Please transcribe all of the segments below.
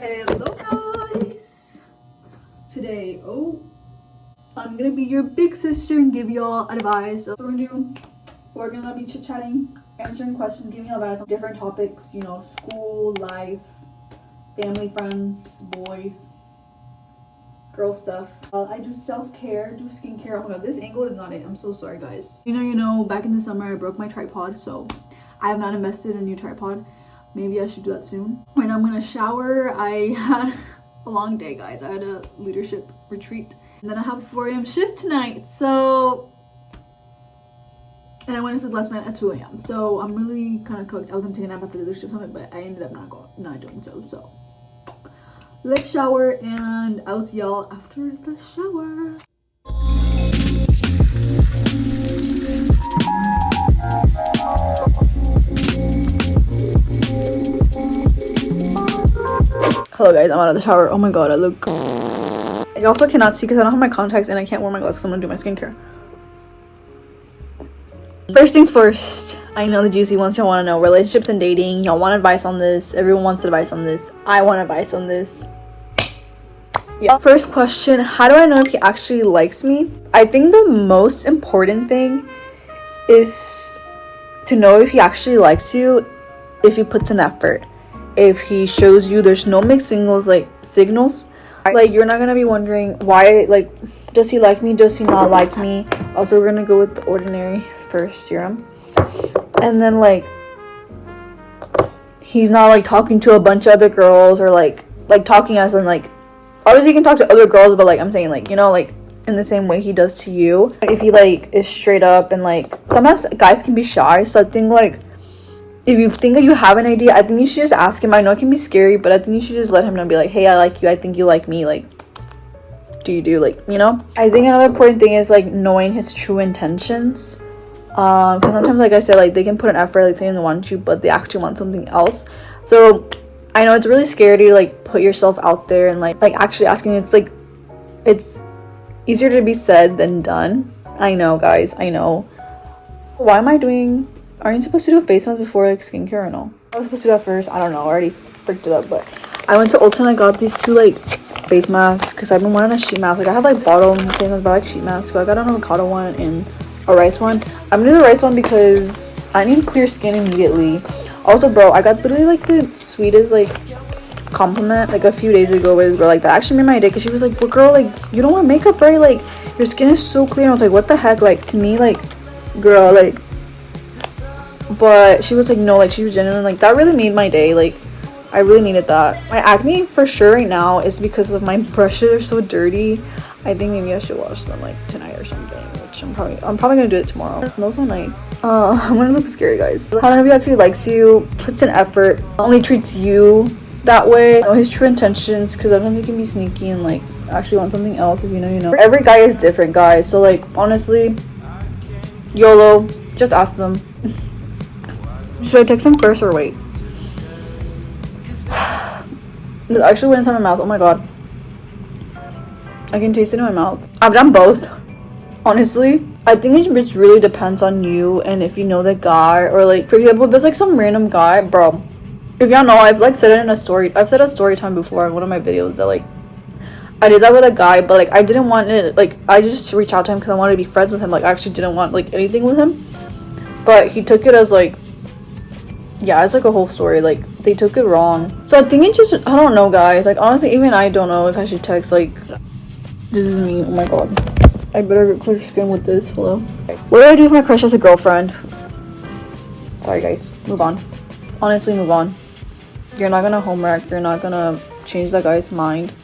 Hello guys! Today, I'm gonna be your big sister and give y'all advice. So we're gonna be chit-chatting, answering questions, giving advice on different topics, you know, school, life, family, friends, boys, girl stuff. I do self-care, do skincare. Oh my god, this angle is not it. I'm so sorry guys. You know, back in the summer I broke my tripod, so I have not invested in a new tripod. Maybe I should do that soon. Right now I'm gonna shower. I had a long day, guys. I had a leadership retreat. And then I have a 4 a.m. shift tonight. So, and I went to sleep last night at 2 a.m. So I'm really kind of cooked. I was gonna take a nap after the leadership summit, but I ended up not doing so. So let's shower and I'll see y'all after the shower. Hello guys, I'm out of the shower. Oh my god, I look... I also cannot see because I don't have my contacts and I can't wear my glasses. I'm gonna do my skincare. First things first, I know the juicy ones y'all want to know. Relationships and dating. Y'all want advice on this. Everyone wants advice on this. I want advice on this. Yeah. First question, how do I know if he actually likes me? I think the most important thing is to know if he actually likes you if he puts an effort. If he shows you there's no mixed signals, like you're not gonna be wondering why, like, does he like me, does he not like me. Also, we're gonna go with the Ordinary first serum, and then like he's not like talking to a bunch of other girls or like talking as in like, obviously you can talk to other girls, but like I'm saying, like, you know, like in the same way he does to you. If he like is straight up, and like sometimes guys can be shy, so I think like if you think that you have an idea, I think you should just ask him. I know it can be scary, but I think you should just let him know, be like, hey, I like you, I think you like me, like, do you do, like, you know? I think another important thing is like knowing his true intentions, because sometimes, like I said, like they can put an effort, like saying they want you, but they actually want something else. So I know it's really scary to like put yourself out there and like actually asking. It's like, it's easier to be said than done. I know, guys, I know. Why am I doing... Aren't you supposed to do a face mask before like skincare or no? I was supposed to do that first. I don't know. I already freaked it up. But I went to Ulta and I got these two like face masks because I've been wanting a sheet mask. Like I have like bottle face masks, but I like sheet masks. So I got an avocado one and a rice one. I'm gonna do the rice one because I need clear skin immediately. Also, bro, I got literally like the sweetest like compliment like a few days ago where this girl like that actually made my day, because she was like, well girl, like you don't want makeup, right? Like your skin is so clear. And I was like, what the heck? Like to me, like girl, like... But she was like, no, like she was genuine. Like that really made my day. Like I really needed that. My acne for sure right now is because of my brushes are so dirty. I think maybe I should wash them like tonight or something, which I'm probably gonna do it tomorrow. It smells so nice. I'm gonna look scary, guys. How many of you actually likes you, puts in effort, only treats you that way? I know his true intentions, because sometimes he can be sneaky and like actually want something else. If you know. Every guy is different, guys. So like honestly, YOLO, just ask them. Should I text him first or wait? It actually went inside my mouth. Oh my god. I can taste it in my mouth. I've done both. Honestly, I think it just really depends on you and if you know the guy, or like for example, if there's like some random guy, bro. If y'all know, I've like said it in a story. I've said a story time before in one of my videos that like I did that with a guy, but like I didn't want it. Like I just reached out to him because I wanted to be friends with him. Like I actually didn't want like anything with him, but he took it as like, yeah, it's like a whole story. Like they took it wrong. So I think it just, I don't know, guys. Like honestly, even I don't know if I should text. Like this is me. Oh my god, I better get clear skin with this. Hello. What do I do if my crush has a girlfriend? Sorry guys, move on. Honestly, move on. You're not gonna home wreck. You're not gonna change that guy's mind.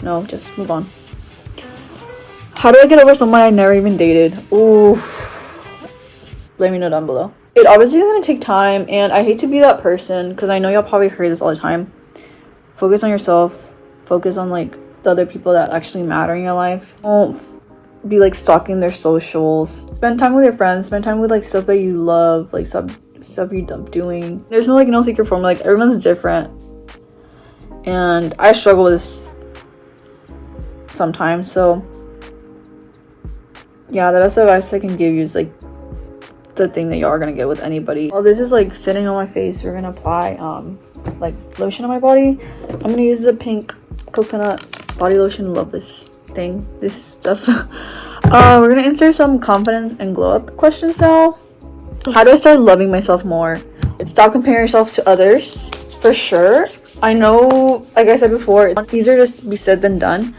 No, just move on. How do I get over someone I never even dated? Ooh, let me know down below. It obviously is going to take time, and I hate to be that person because I know y'all probably hear this all the time. Focus on yourself. Focus on like the other people that actually matter in your life. Don't be like stalking their socials. Spend time with your friends. Spend time with like stuff that you love, like stuff you love doing. There's no secret formula. Like everyone's different, and I struggle with this sometimes. So yeah, the best advice I can give you is like the thing that you are gonna get with anybody. Well, this is like sitting on my face. We're gonna apply like lotion on my body. I'm gonna use the pink coconut body lotion. Love this stuff. We're gonna answer some confidence and glow up questions now. How do I start loving myself more? Stop comparing yourself to others, for sure. I know, like I said before, it's easier to be said than done.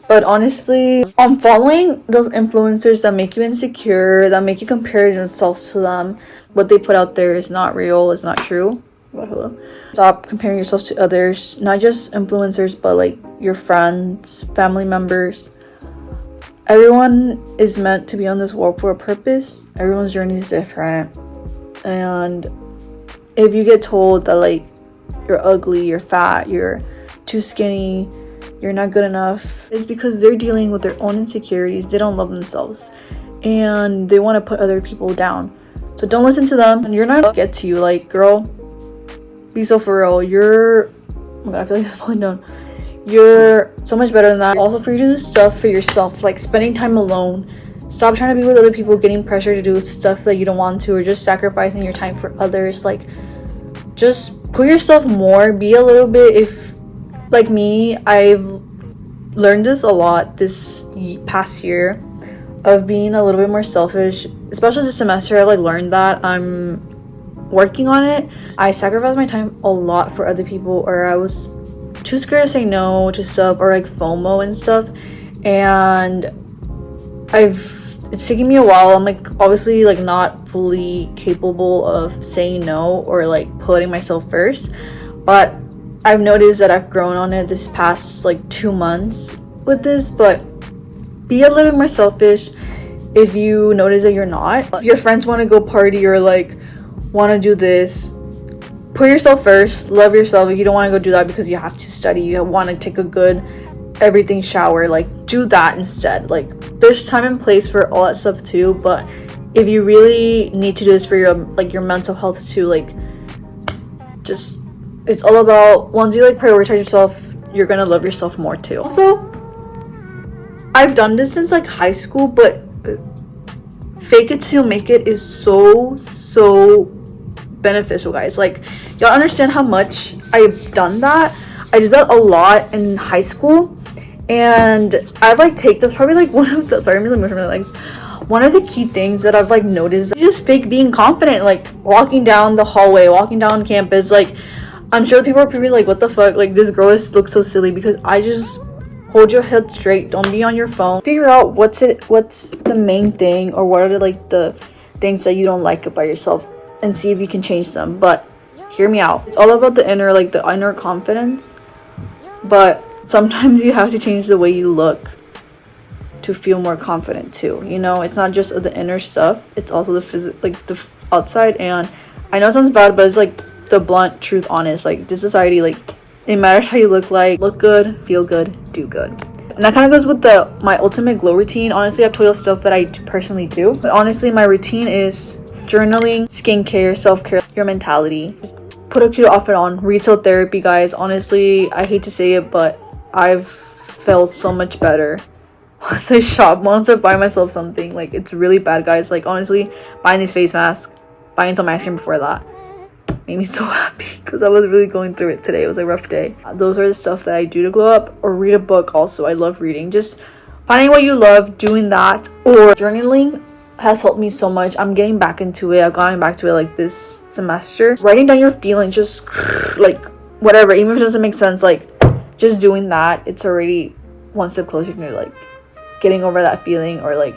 But honestly, following those influencers that make you insecure, that make you compare themselves to them, what they put out there is not real, it's not true. Hello. Stop comparing yourself to others, not just influencers, but like your friends, family members. Everyone is meant to be on this world for a purpose. Everyone's journey is different. And if you get told that like you're ugly, you're fat, you're too skinny, you're not good enough, it's because they're dealing with their own insecurities. They don't love themselves and they want to put other people down. So don't listen to them, and you're not gonna get to you. Like, girl, be so for real. You're, oh my god, I feel like it's falling down. You're so much better than that. Also, for you to do stuff for yourself, like spending time alone. Stop trying to be with other people, getting pressure to do stuff that you don't want to, or just sacrificing your time for others. Like, just put yourself more. Be a little bit, if like me, I've learned this a lot this past year of being a little bit more selfish, especially this semester. I've like learned that. I'm working on it. I sacrificed my time a lot for other people, or I was too scared to say no to stuff, or like FOMO and stuff. And it's taking me a while. I'm like obviously like not fully capable of saying no or like putting myself first, but I've noticed that I've grown on it this past like 2 months with this. But be a little bit more selfish. If you notice that you're not, your friends want to go party or like want to do this, put yourself first. Love yourself. If you don't want to go do that because you have to study, you want to take a good everything shower, like do that instead. Like, there's time and place for all that stuff too, but if you really need to do this for your like your mental health too, like, just, it's all about, once you like prioritize yourself, you're gonna love yourself more too. Also, I've done this since like high school, but fake it till make it is so beneficial, guys. Like, y'all understand how much I've done that. I did that a lot in high school, and I've like that's probably like one of the, sorry, I'm really moving my legs. One of the key things that I've like noticed, just fake being confident, like walking down the hallway, walking down campus. Like, I'm sure people are probably like, what the fuck, like this girl looks so silly, because I just hold your head straight. Don't be on your phone. Figure out what's the main thing, or what are the things that you don't like about yourself, and see if you can change them. But hear me out. It's all about the inner confidence. But sometimes you have to change the way you look to feel more confident too. You know, it's not just the inner stuff. It's also the outside. And I know it sounds bad, but it's like the blunt truth, honest. Like, this society, like, it matters how you look. Like, look good, feel good, do good. And that kind of goes with my ultimate glow routine. Honestly, I've told you stuff that I personally do, but honestly, my routine is journaling, skincare, self-care, your mentality. Put a cute outfit on. Retail therapy, guys. Honestly, I hate to say it, but I've felt so much better once I shop, once I buy myself something. Like, it's really bad, guys. Like, honestly, buying these face masks, buying some ice cream before that made me so happy, because I was really going through it today. It was a rough day. Those are the stuff that I do to glow up. Or read a book. Also, I love reading. Just finding what you love, doing that. Or journaling has helped me so much. I'm getting back into it. I've gotten back to it like this semester. Writing down your feelings, just like whatever, even if it doesn't make sense, like just doing that, it's already one step closer to like getting over that feeling, or like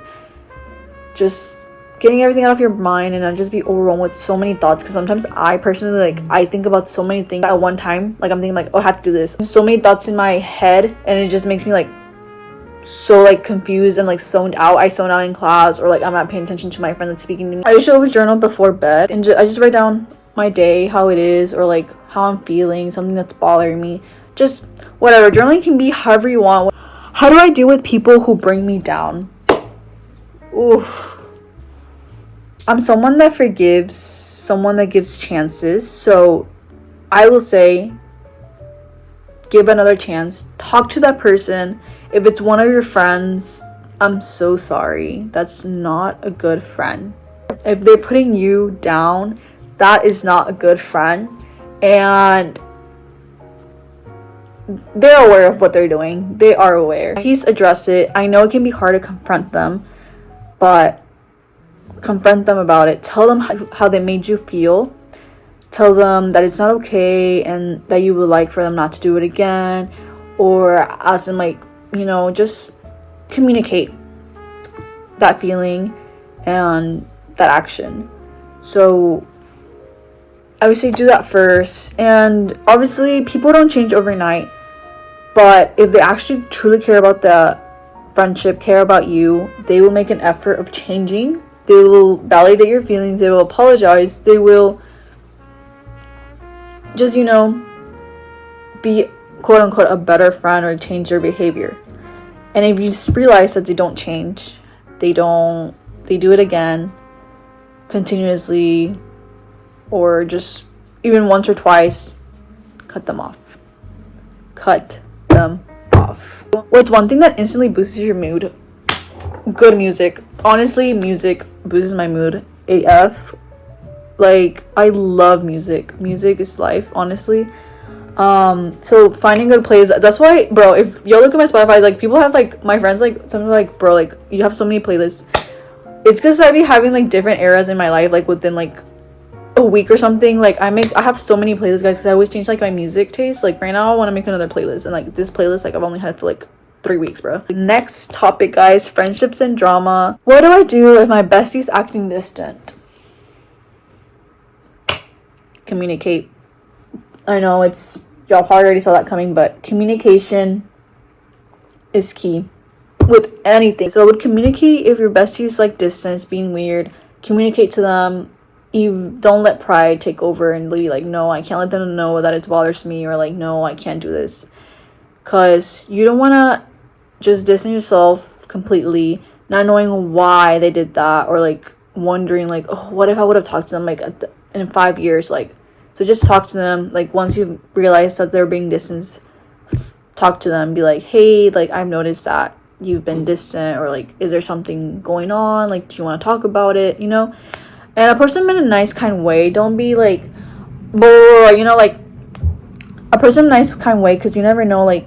just getting everything out of your mind and not just be overwhelmed with so many thoughts. Because sometimes I personally, like, I think about so many things at one time. Like, I'm thinking like, oh, I have to do this. So many thoughts in my head, and it just makes me like so like confused and like zoned out. I zone out in class, or like I'm not paying attention to my friend that's speaking to me. I usually always journal before bed, and I just write down my day, how it is, or like how I'm feeling, something that's bothering me, just whatever. Journaling can be however you want. How do I deal with people who bring me down? Ooh, I'm someone that forgives, someone that gives chances. So I will say, give another chance. Talk to that person. If it's one of your friends, I'm so sorry. That's not a good friend. If they're putting you down, that is not a good friend. And they're aware of what they're doing. They are aware. Please address it. I know it can be hard to confront them, but confront them about it. Tell them how they made you feel. Tell them that it's not okay and that you would like for them not to do it again, or ask them, like, you know, just communicate that feeling and that action. So I would say do that first. And obviously people don't change overnight, but if they actually truly care about the friendship, care about you, they will make an effort of changing. They will validate your feelings. They will apologize. They will just, you know, be quote unquote a better friend or change their behavior. And if you just realize that they don't change, they do it again continuously, or just even once or twice, cut them off. Cut them off. What's one thing that instantly boosts your mood? Good music. Honestly, music boosts my mood AF. Like, I love music. Music is life, honestly. So finding good playlists. That's why, bro, if you look at my Spotify, like, people have, like, my friends, like, something like, bro, like, you have so many playlists. It's because I be having, like, different eras in my life, like, within, like, a week or something. Like, I have so many playlists, guys, because I always change, like, my music taste. Like, right now I want to make another playlist, and, like, this playlist, like, I've only had it for, like, 3 weeks, bro. Next topic, guys, friendships and drama. What do I do if my bestie's acting distant? Communicate. I know y'all probably already saw that coming, but communication is key with anything. So I would communicate if your bestie's, like, distance, being weird. Communicate to them. You don't let pride take over and be like, no, I can't let them know that it bothers me, or like, no, I can't do this. Because you don't want to just distance yourself completely, not knowing why they did that, or like wondering, like, oh, what if I would have talked to them, like, in 5 years? Like, so just talk to them. Like, once you realize that they're being distant, talk to them. Be like, hey, like, I've noticed that you've been distant, or like, is there something going on? Like, do you want to talk about it? You know? And approach them in a nice, kind way. Don't be like, you know, like, approach them in a nice, kind way, because you never know, like,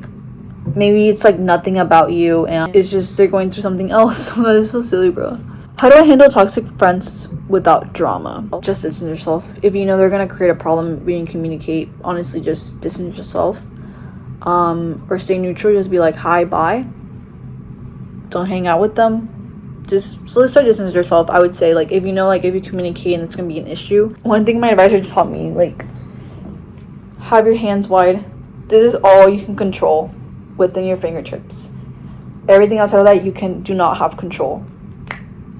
maybe it's like nothing about you and it's just they're going through something else. That is so silly, bro. How do I handle toxic friends without drama? Just distance yourself. If you know they're gonna create a problem when you communicate, honestly, just distance yourself. Or stay neutral. Just be like, hi, bye. Don't hang out with them. Just slowly start distancing yourself. I would say, like, if you know, like, if you communicate and it's gonna be an issue. One thing my advisor just taught me, like, have your hands wide. This is all you can control within your fingertips. Everything outside of that, you do not have control.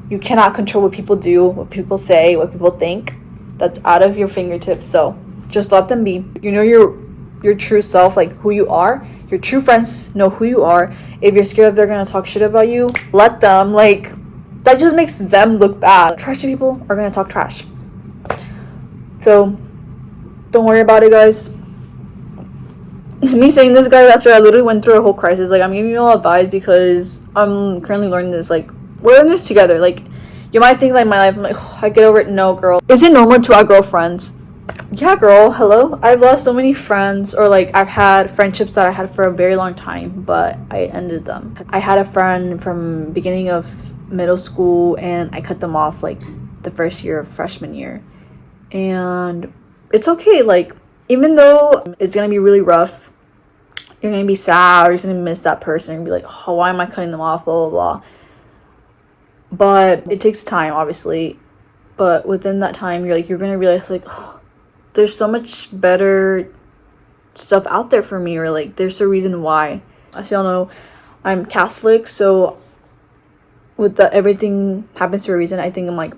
You cannot control what people do, what people say, what people think. That's out of your fingertips. So just let them be. You know your true self, like who you are. Your true friends know who you are. If you're scared they're gonna talk shit about you, let them. Like, that just makes them look bad. Trashy people are gonna talk trash. So don't worry about it, guys. Me saying this, guys, after I literally went through a whole crisis. Like, I'm giving you all advice because I'm currently learning this. Like, we're in this together. Like, you might think, like, my life, I'm like, oh, I get over it. No, girl. Is it normal to outgrow friends? Yeah, girl. Hello. I've lost so many friends, or like, I've had friendships that I had for a very long time, but I ended them. I had a friend from beginning of middle school, and I cut them off like the first year of freshman year. And it's okay. Like, even though it's gonna be really rough, you're gonna be sad, or you're gonna miss that person and be like, oh, why am I cutting them off, blah blah blah. But it takes time, obviously. But within that time, you're gonna realize, like, oh, there's so much better stuff out there for me, or like, there's a reason why. As y'all know, I'm Catholic, so with that, everything happens for a reason. I think I'm like,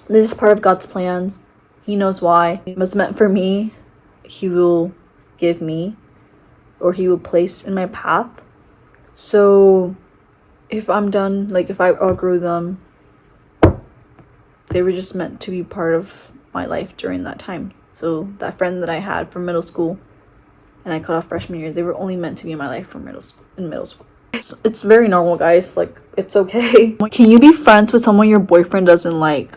this is part of God's plans. He knows why. It was meant for me. He will give me, or he will place in my path. So if I'm done, like, if I outgrew them, they were just meant to be part of my life during that time. So that friend that I had from middle school and I cut off freshman year, they were only meant to be in my life from middle school. It's very normal, guys. Like, it's okay. Can you be friends with someone your boyfriend doesn't like?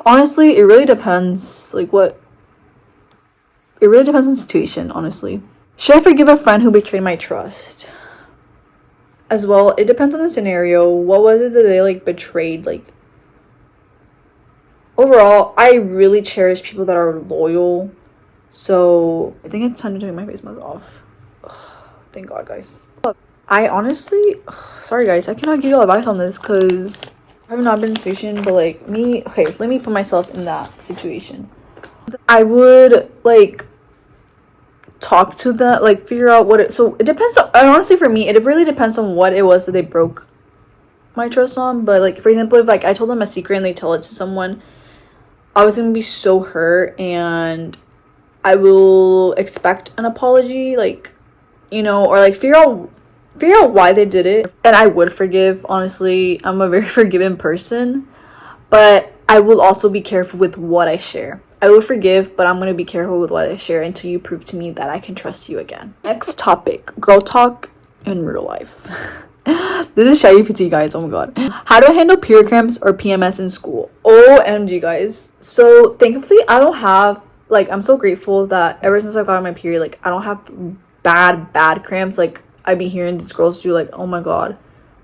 Honestly, it really depends. Like, what It really depends on the situation, honestly. Should I forgive a friend who betrayed my trust? As well, it depends on the scenario. What was it that they like betrayed? Like, overall, I really cherish people that are loyal. So I think it's time to take my face mask off. Ugh, thank God, guys. I honestly, sorry guys, I cannot give you advice on this because I have not been in a situation, but like me, okay, let me put myself in that situation. I would like talk to them, like figure out what it, so it depends on, and honestly for me, it really depends on what it was that they broke my trust on. But like, for example, if like I told them a secret and they tell it to someone, I was gonna be so hurt, and I will expect an apology, like, you know, or like figure out why they did it. And I would forgive, honestly. I'm a very forgiving person, but I will also be careful with what I share. I will forgive, but I'm going to be careful with what I share until you prove to me that I can trust you again. Next topic, girl talk in real life. This is ChatGPT, guys. Oh my god. How do I handle period cramps or PMS in school? OMG, guys. So thankfully I don't have, like, I'm so grateful that ever since I've gotten my period, like, I don't have bad cramps. Like, I be hearing these girls do, like, oh my god,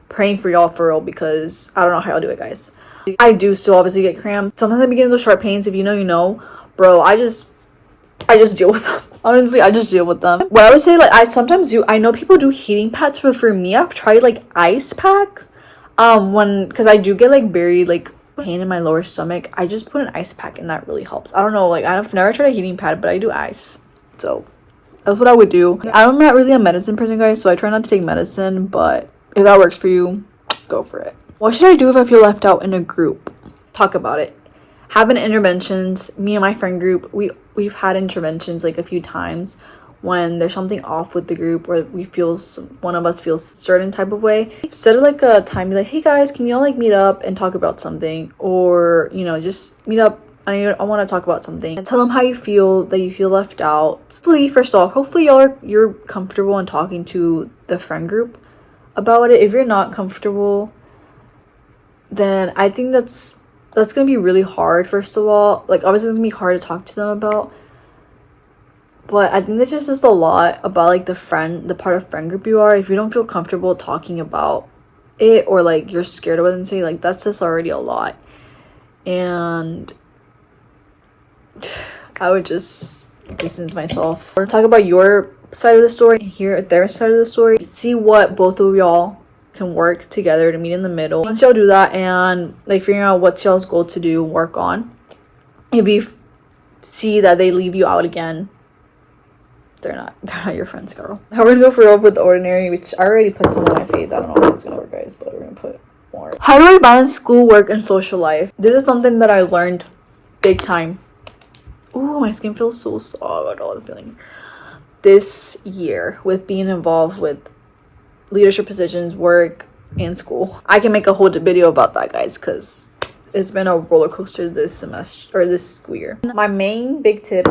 praying for y'all for real, because I don't know how y'all do it, guys. I do still obviously get cramps. Sometimes I begin those sharp pains. If you know, you know. Bro, I just deal with them. Honestly, I just deal with them. What I would say, like, I sometimes do, I know people do heating pads, but for me, I've tried like ice packs. Because I do get like very like pain in my lower stomach, I just put an ice pack and that really helps. I don't know, like, I've never tried a heating pad, but I do ice. So that's what I would do. I'm not really a medicine person, guys, so I try not to take medicine, but if that works for you, go for it. What should I do if I feel left out in a group? Talk about it. Having interventions. Me and my friend group, we've had interventions like a few times when there's something off with the group, or we feel one of us feels certain type of way. Set it like a time, be like, hey guys, can you all like meet up and talk about something, or you know, just meet up. I want to talk about something, and tell them how you feel, that you feel left out. Hopefully, first off, hopefully you're comfortable in talking to the friend group about it. If you're not comfortable, then I think that's gonna be really hard. First of all, like, obviously it's gonna be hard to talk to them about, but I think that's just a lot about like the part of friend group you are. If you don't feel comfortable talking about it, or like you're scared of what they say, like, that's just already a lot. And I would just distance myself, or talk about your side of the story, hear their side of the story, see what both of y'all can work together to meet in the middle. Once y'all do that, and like figuring out what's y'all's goal to do, work on, if you see that they leave you out again, they're not your friends, girl. Now we're gonna go for real with the ordinary, which I already put some on my face. I don't know if it's gonna work, guys, but we're gonna put more. How do I balance school, work, and social life? This is something that I learned big time. Ooh, my skin feels so soft. I don't know the feeling. This year, with being involved with leadership positions, work, and school. I can make a whole video about that, guys, because it's been a roller coaster this semester, or this school year. My main big tip,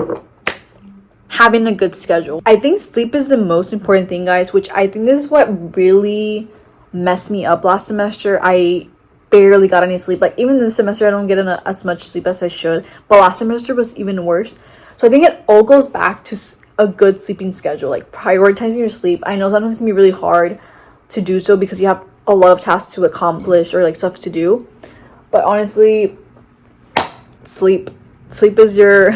having a good schedule. I think sleep is the most important thing, guys, which I think this is what really messed me up last semester. I barely got any sleep. Like, even this semester I don't get as much sleep as I should, but last semester was even worse. So I think it all goes back to a good sleeping schedule, like prioritizing your sleep. I know sometimes it can be really hard to do so because you have a lot of tasks to accomplish, or like stuff to do, but honestly, sleep is your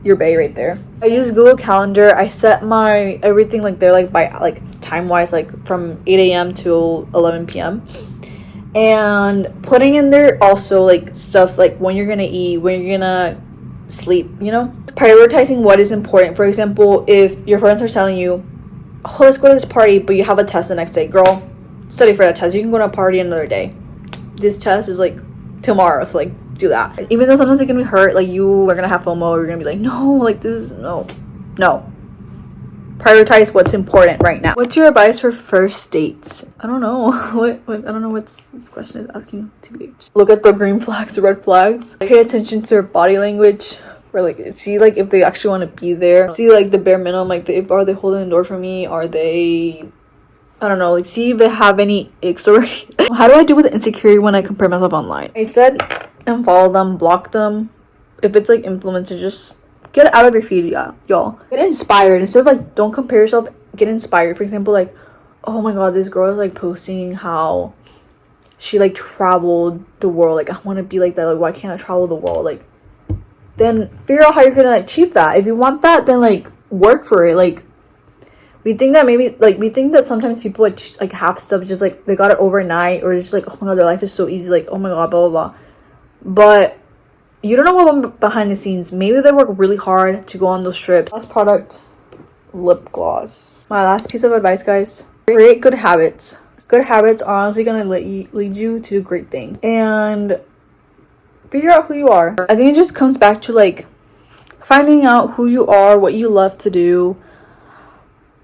bae right there. I use Google Calendar. I set my everything like there, like by like time wise, like from 8 a.m. to 11 p.m. and putting in there also like stuff like when you're gonna eat, when you're gonna sleep, you know, prioritizing what is important. For example, if your friends are telling you, oh, let's go to this party, but you have a test the next day, girl, study for that test. You can go to a party another day. This test is like tomorrow, so like do that. Even though sometimes it's gonna be hurt, like you are gonna have FOMO, you're gonna be like, no, like this is no. Prioritize what's important right now. What's your advice for first dates? I don't know. what I don't know what this question is asking, TBH. Look at the green flags, the red flags. Pay attention to their body language, or like see like if they actually want to be there. See like the bare minimum, like are they holding the door for me? Are they, I don't know, like see if they have any icks or how do I deal with insecurity when I compare myself online? I said unfollow them, block them. If it's like influencer, just get it out of your feed, yeah, y'all. Get inspired instead of like, don't compare yourself. Get inspired. For example, like, oh my god, this girl is like posting how she like traveled the world. Like, I want to be like that. Like, why can't I travel the world? Like, then figure out how you're gonna achieve that. If you want that, then like work for it. Like, we think that maybe like we think that sometimes people like have stuff just like they got it overnight, or just like, oh my god, their life is so easy. Like, oh my god, blah blah blah. But you don't know what went behind the scenes. Maybe they work really hard to go on those trips. Last product, lip gloss. My last piece of advice, guys: create good habits. Good habits are honestly gonna lead you to do great things. And figure out who you are. I think it just comes back to like finding out who you are, what you love to do,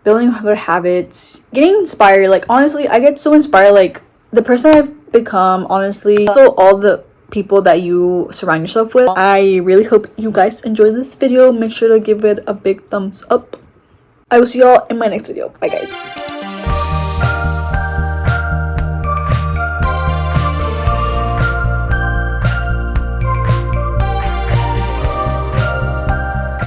building good habits, getting inspired. Like, honestly, I get so inspired. Like, the person I've become, honestly, also all the people that you surround yourself with. I really hope you guys enjoyed this video. Make sure to give it a big thumbs up. I will see y'all in my next video. Bye, guys.